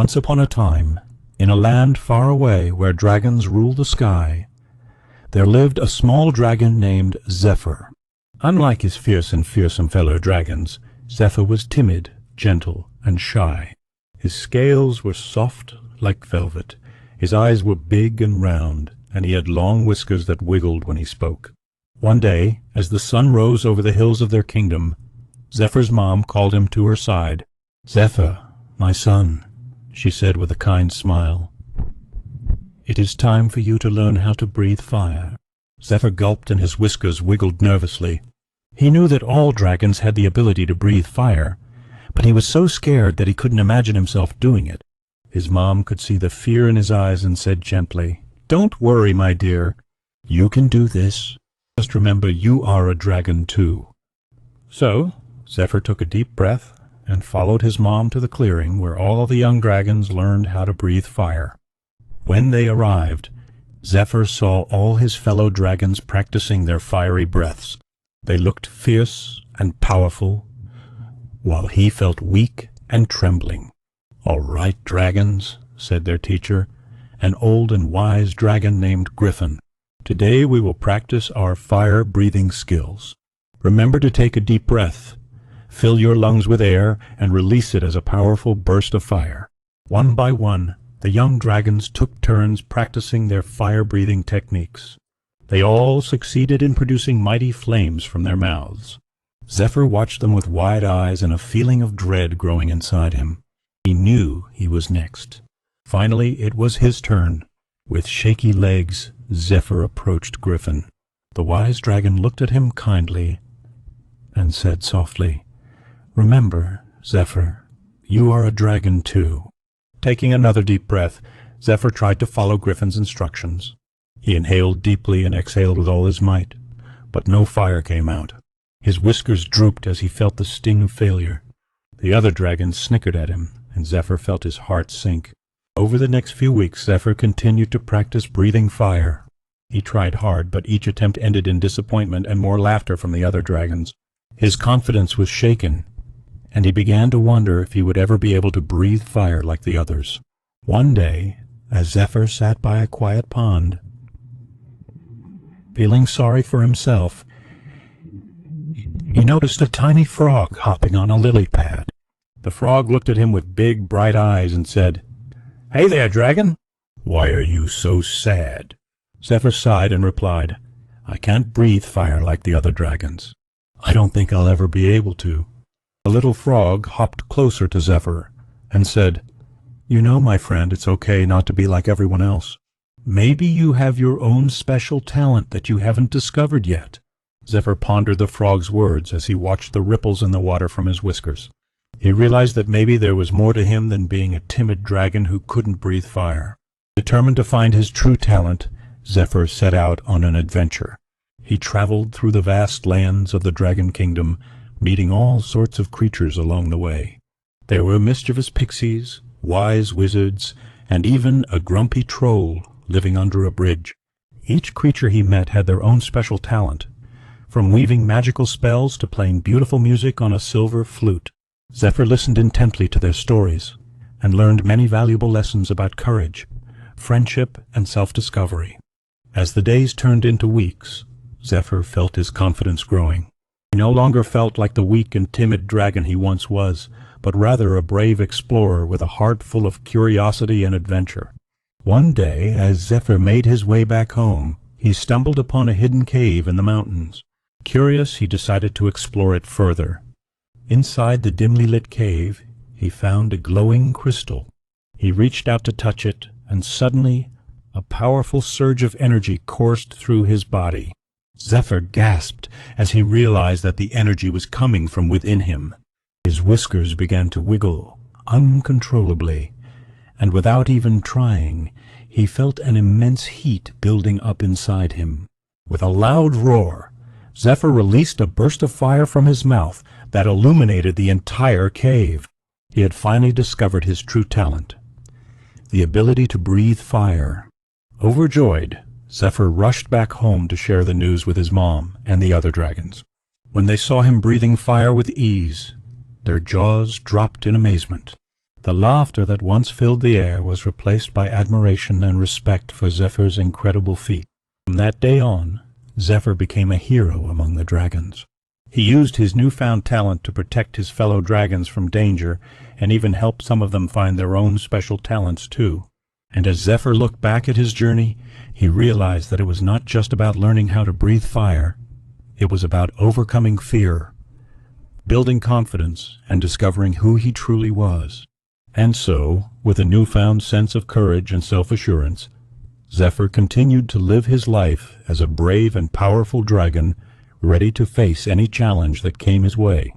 Once upon a time, in a land far away where dragons rule the sky, there lived a small dragon named Zephyr. Unlike his fierce and fearsome fellow dragons, Zephyr was timid, gentle, and shy. His scales were soft like velvet, his eyes were big and round, and he had long whiskers that wiggled when he spoke. One day, as the sun rose over the hills of their kingdom, Zephyr's mom called him to her side. "Zephyr, my son," she said with a kind smile, "it is time for you to learn how to breathe fire." Zephyr gulped and his whiskers wiggled nervously. He knew that all dragons had the ability to breathe fire, but he was so scared that he couldn't imagine himself doing it. His mom could see the fear in his eyes and said gently, "Don't worry, my dear. You can do this. Just remember you are a dragon too." So Zephyr took a deep breath and followed his mom to the clearing where all the young dragons learned how to breathe fire. When they arrived, Zephyr saw all his fellow dragons practicing their fiery breaths. They looked fierce and powerful, while he felt weak and trembling. "All right, dragons," said their teacher, an old and wise dragon named Griffin. "Today we will practice our fire-breathing skills. Remember to take a deep breath. Fill your lungs with air and release it as a powerful burst of fire." One by one, the young dragons took turns practicing their fire-breathing techniques. They all succeeded in producing mighty flames from their mouths. Zephyr watched them with wide eyes and a feeling of dread growing inside him. He knew he was next. Finally, it was his turn. With shaky legs, Zephyr approached Griffin. The wise dragon looked at him kindly and said softly, "Remember, Zephyr, you are a dragon too." Taking another deep breath, Zephyr tried to follow Griffin's instructions. He inhaled deeply and exhaled with all his might, but no fire came out. His whiskers drooped as he felt the sting of failure. The other dragons snickered at him, and Zephyr felt his heart sink. Over the next few weeks, Zephyr continued to practice breathing fire. He tried hard, but each attempt ended in disappointment and more laughter from the other dragons. His confidence was shaken, and he began to wonder if he would ever be able to breathe fire like the others. One day, as Zephyr sat by a quiet pond, feeling sorry for himself, he noticed a tiny frog hopping on a lily pad. The frog looked at him with big, bright eyes and said, "Hey there, dragon. Why are you so sad?" Zephyr sighed and replied, "I can't breathe fire like the other dragons. I don't think I'll ever be able to." The little frog hopped closer to Zephyr and said, "You know, my friend, it's okay not to be like everyone else. Maybe you have your own special talent that you haven't discovered yet." Zephyr pondered the frog's words as he watched the ripples in the water from his whiskers. He realized that maybe there was more to him than being a timid dragon who couldn't breathe fire. Determined to find his true talent, Zephyr set out on an adventure. He traveled through the vast lands of the Dragon Kingdom, meeting all sorts of creatures along the way. There were mischievous pixies, wise wizards, and even a grumpy troll living under a bridge. Each creature he met had their own special talent, from weaving magical spells to playing beautiful music on a silver flute. Zephyr listened intently to their stories and learned many valuable lessons about courage, friendship, and self-discovery. As the days turned into weeks, Zephyr felt his confidence growing. He no longer felt like the weak and timid dragon he once was, but rather a brave explorer with a heart full of curiosity and adventure. One day, as Zephyr made his way back home, he stumbled upon a hidden cave in the mountains. Curious, he decided to explore it further. Inside the dimly lit cave, he found a glowing crystal. He reached out to touch it, and suddenly a powerful surge of energy coursed through his body. Zephyr gasped as he realized that the energy was coming from within him. His whiskers began to wiggle uncontrollably, and without even trying, he felt an immense heat building up inside him. With a loud roar, Zephyr released a burst of fire from his mouth that illuminated the entire cave. He had finally discovered his true talent, the ability to breathe fire. Overjoyed, Zephyr rushed back home to share the news with his mom and the other dragons. When they saw him breathing fire with ease, their jaws dropped in amazement. The laughter that once filled the air was replaced by admiration and respect for Zephyr's incredible feat. From that day on, Zephyr became a hero among the dragons. He used his newfound talent to protect his fellow dragons from danger, and even helped some of them find their own special talents too. And as Zephyr looked back at his journey, he realized that it was not just about learning how to breathe fire. It was about overcoming fear, building confidence, and discovering who he truly was. And so, with a newfound sense of courage and self-assurance, Zephyr continued to live his life as a brave and powerful dragon, ready to face any challenge that came his way.